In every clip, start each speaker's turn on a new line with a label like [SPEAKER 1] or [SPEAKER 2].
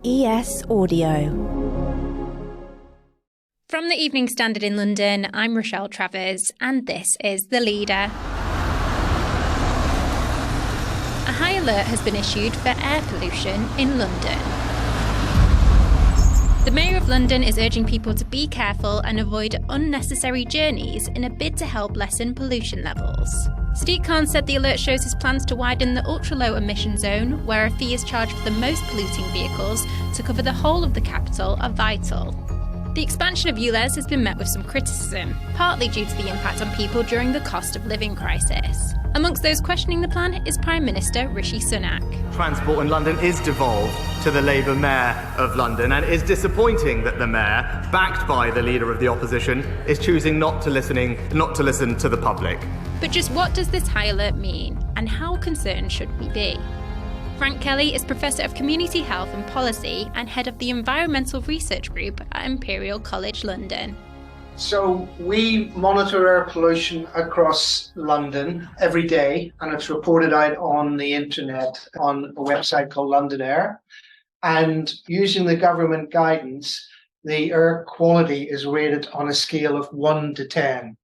[SPEAKER 1] ES Audio.
[SPEAKER 2] From the Evening Standard in London, I'm Rochelle Travers, and this is The Leader. A high alert has been issued for air pollution in London. The Mayor of London is urging people to be careful and avoid unnecessary journeys in a bid to help lessen pollution levels. Sadiq Khan said the alert shows his plans to widen the Ultra Low Emission Zone, where a fee is charged for the most polluting vehicles, to cover the whole of the capital are vital. The expansion of Ulez has been met with some criticism, partly due to the impact on people during the cost of living crisis. Amongst those questioning the plan is Prime Minister Rishi Sunak.
[SPEAKER 3] Transport in London is devolved to the Labour Mayor of London, and it is disappointing that the Mayor, backed by the Leader of the Opposition, is choosing not to listen to the public.
[SPEAKER 2] But just what does this high alert mean, and how concerned should we be? Frank Kelly is Professor of Community Health and Policy and Head of the Environmental Research Group at Imperial College London.
[SPEAKER 4] So we monitor air pollution across London every day, and it's reported out on the internet on a website called London Air. And using the government guidance, the air quality is rated on a scale of 1 to 10.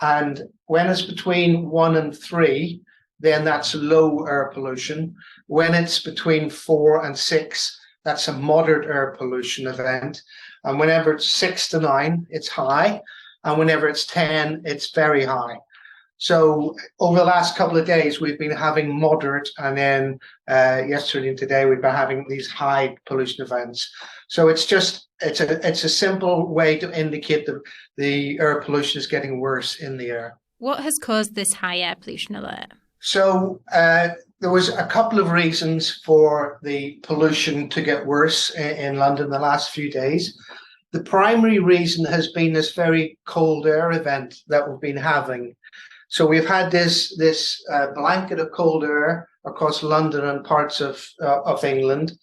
[SPEAKER 4] And when it's between 1 and 3, then that's low air pollution. When it's between 4 and 6, that's a moderate air pollution event. And whenever it's 6 to 9, it's high. And whenever it's 10, it's very high. So over the last couple of days, we've been having moderate, and then yesterday and today, we've been having these high pollution events. So it's a simple way to indicate that the air pollution is getting worse in the air.
[SPEAKER 2] What has caused this high air pollution alert?
[SPEAKER 4] So there was a couple of reasons for the pollution to get worse in London the last few days. The primary reason has been this very cold air event that we've been having. So we've had this blanket of cold air across London and parts of England,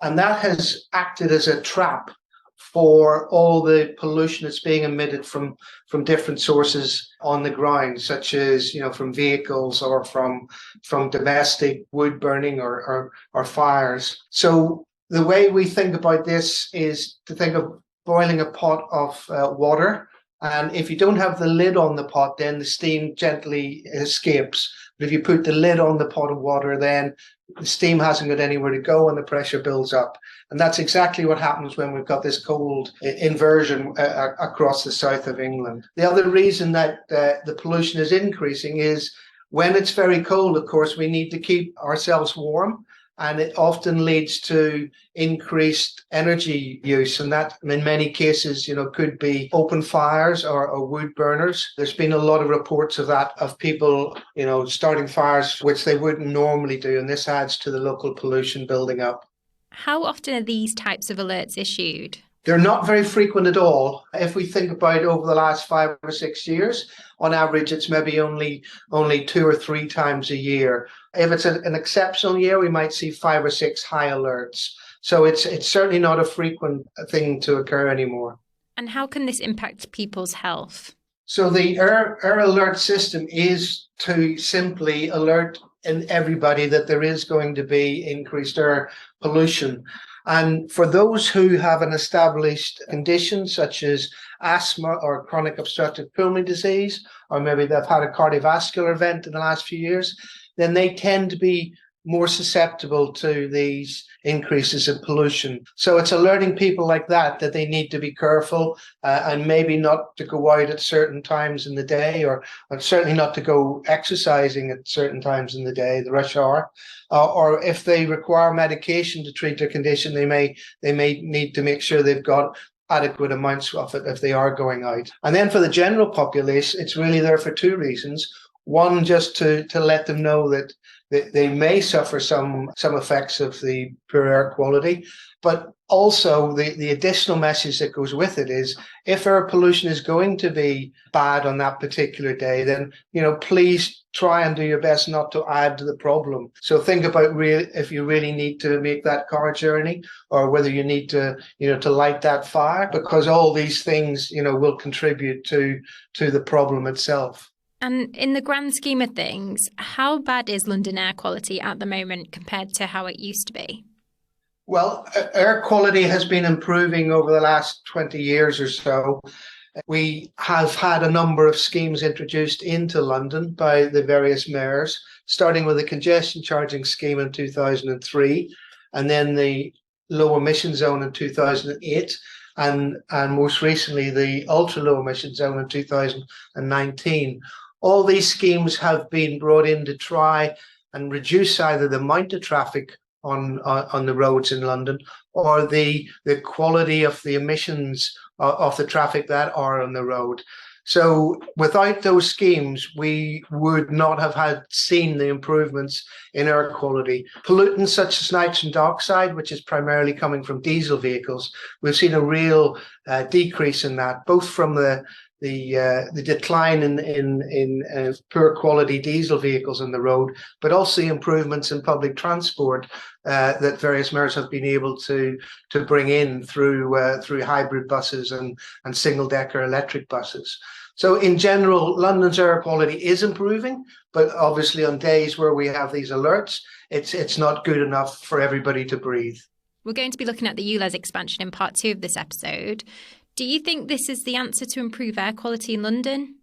[SPEAKER 4] and that has acted as a trap for all the pollution that's being emitted from different sources on the ground, such as from vehicles or from domestic wood burning or fires. So the way we think about this is to think of boiling a pot of water, and if you don't have the lid on the pot, then the steam gently escapes. But if you put the lid on the pot of water, then the steam hasn't got anywhere to go and the pressure builds up. And that's exactly what happens when we've got this cold inversion across the south of England. The other reason that the pollution is increasing is when it's very cold, of course, we need to keep ourselves warm. And it often leads to increased energy use. And that, in many cases, could be open fires or wood burners. There's been a lot of reports of that, of people, starting fires, which they wouldn't normally do. And this adds to the local pollution building up.
[SPEAKER 2] How often are these types of alerts issued?
[SPEAKER 4] They're not very frequent at all. If we think about over the last 5 or 6 years, on average, it's maybe only 2 or 3 times a year. If it's an exceptional year, we might see 5 or 6 high alerts. So it's certainly not a frequent thing to occur anymore.
[SPEAKER 2] And how can this impact people's health?
[SPEAKER 4] So the air alert system is to simply alert everybody that there is going to be increased air pollution. And for those who have an established condition such as asthma or chronic obstructive pulmonary disease, or maybe they've had a cardiovascular event in the last few years, then they tend to be more susceptible to these increases in pollution. So it's alerting people like that they need to be careful and maybe not to go out at certain times in the day, or certainly not to go exercising at certain times in the day, the rush hour. Or if they require medication to treat their condition, they may need to make sure they've got adequate amounts of it if they are going out. And then for the general population, it's really there for 2 reasons. One, just to let them know that they may suffer some effects of the poor air quality, but also the additional message that goes with it is, if air pollution is going to be bad on that particular day, then please try and do your best not to add to the problem. So think about if you really need to make that car journey, or whether you need to light that fire, because all these things will contribute to the problem itself.
[SPEAKER 2] And in the grand scheme of things, how bad is London air quality at the moment compared to how it used to be?
[SPEAKER 4] Well, air quality has been improving over the last 20 years or so. We have had a number of schemes introduced into London by the various mayors, starting with the congestion charging scheme in 2003, and then the low emission zone in 2008, and most recently the ultra low emission zone in 2019. All these schemes have been brought in to try and reduce either the amount of traffic on the roads in London, or the quality of the emissions of the traffic that are on the road. So without those schemes, we would not have seen the improvements in air quality. Pollutants such as nitrogen dioxide, which is primarily coming from diesel vehicles, we've seen a real decrease in that, both from the decline in poor quality diesel vehicles on the road, but also the improvements in public transport that various mayors have been able to bring in through hybrid buses and single decker electric buses. So in general, London's air quality is improving, but obviously on days where we have these alerts, it's not good enough for everybody to breathe.
[SPEAKER 2] We're going to be looking at the Ulez expansion in part 2 of this episode. Do you think this is the answer to improve air quality in London?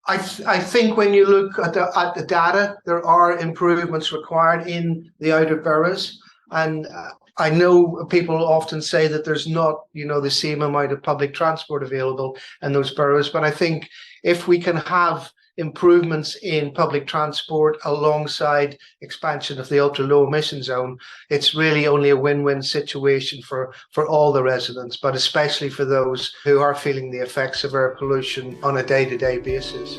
[SPEAKER 4] I think when you look at the data, there are improvements required in the outer boroughs. And I know people often say that there's not, the same amount of public transport available in those boroughs. But I think if we can have improvements in public transport alongside expansion of the ultra low emission zone, it's really only a win-win situation for all the residents, but especially for those who are feeling the effects of air pollution on a day-to-day basis.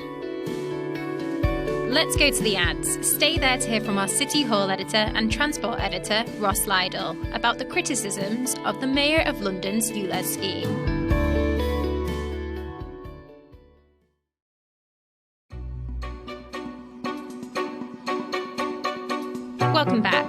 [SPEAKER 2] Let's go to the ads. Stay there to hear from our City Hall editor and transport editor, Ross Lydall, about the criticisms of the Mayor of London's Ulez scheme. Welcome back.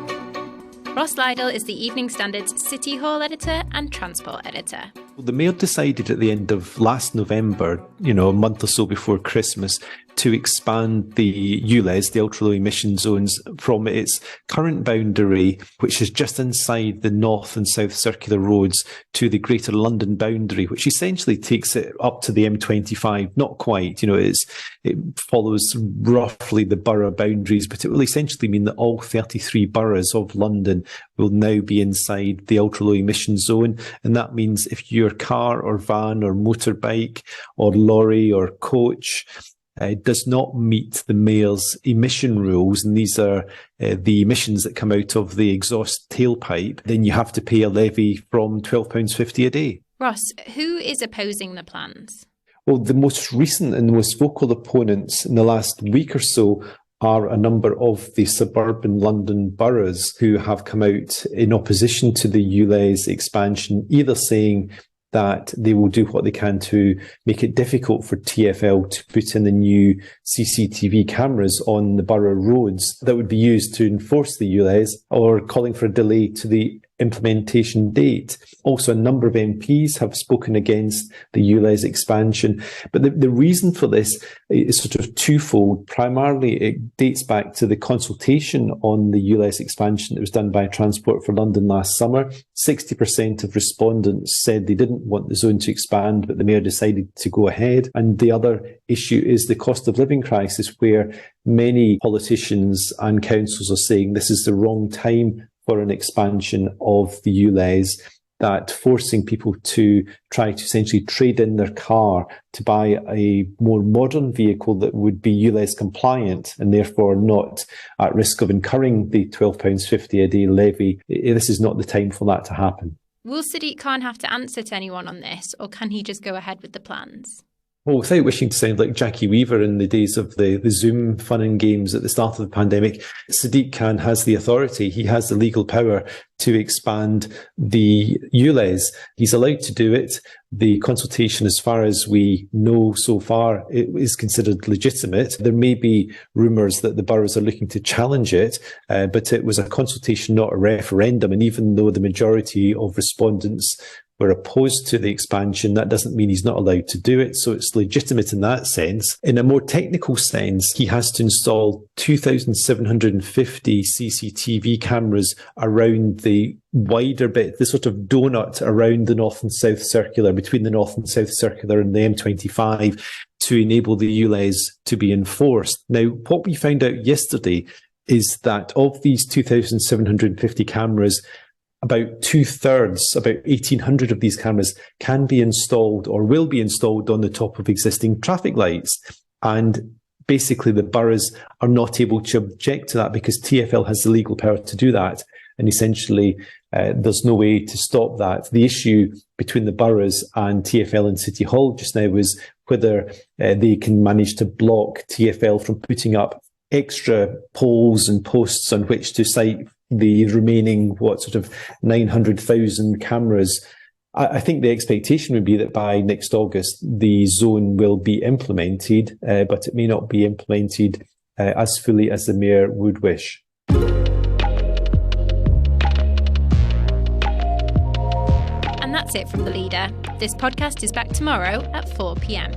[SPEAKER 2] Ross Lydall is the Evening Standard's City Hall editor and transport editor.
[SPEAKER 1] The Mayor decided at the end of last November, a month or so before Christmas, to expand the Ulez, the ultra low emission zones, from its current boundary, which is just inside the north and south circular roads, to the Greater London boundary, which essentially takes it up to the M25. Not quite, it follows roughly the borough boundaries, but it will essentially mean that all 33 boroughs of London will now be inside the ultra low emission zone. And that means if your car or van or motorbike or lorry or coach does not meet the Mayor's emission rules, and these are the emissions that come out of the exhaust tailpipe, then you have to pay a levy from £12.50 a day.
[SPEAKER 2] Ross, who is opposing the plans?
[SPEAKER 1] Well, the most recent and the most vocal opponents in the last week or so are a number of the suburban London boroughs who have come out in opposition to the Ulez expansion, either saying that they will do what they can to make it difficult for TfL to put in the new CCTV cameras on the borough roads that would be used to enforce the Ulez, or calling for a delay to the implementation date. Also, a number of MPs have spoken against the Ulez expansion. But the reason for this is sort of twofold. Primarily, it dates back to the consultation on the Ulez expansion that was done by Transport for London last summer. 60% of respondents said they didn't want the zone to expand, but the Mayor decided to go ahead. And the other issue is the cost of living crisis, where many politicians and councils are saying this is the wrong time for an expansion of the Ulez, that forcing people to try to essentially trade in their car to buy a more modern vehicle that would be Ulez compliant and therefore not at risk of incurring the £12.50 a day levy. This is not the time for that to happen.
[SPEAKER 2] Will Sadiq Khan have to answer to anyone on this, or can he just go ahead with the plans?
[SPEAKER 1] Well, without wishing to sound like Jackie Weaver in the days of the Zoom fun and games at the start of the pandemic, Sadiq Khan has the authority. He has the legal power to expand the Ulez. He's allowed to do it. The consultation, as far as we know so far, it is considered legitimate. There may be rumours that the boroughs are looking to challenge it, but it was a consultation, not a referendum. And even though the majority of respondents we're opposed to the expansion. That doesn't mean he's not allowed to do it. So it's legitimate in that sense. In a more technical sense, he has to install 2,750 CCTV cameras around the wider bit, the sort of donut around the North and South Circular, between the North and South Circular and the M25, to enable the Ulez to be enforced. Now, what we found out yesterday is that of these 2,750 cameras, about 2/3, about 1,800 of these cameras can be installed or will be installed on the top of existing traffic lights. And basically the boroughs are not able to object to that because TfL has the legal power to do that. And essentially, there's no way to stop that. The issue between the boroughs and TfL and City Hall just now was whether they can manage to block TfL from putting up extra poles and posts on which to site the remaining, 900,000 cameras. I think the expectation would be that by next August, the zone will be implemented, but it may not be implemented as fully as the Mayor would wish.
[SPEAKER 2] And that's it from The Leader. This podcast is back tomorrow at 4 p.m.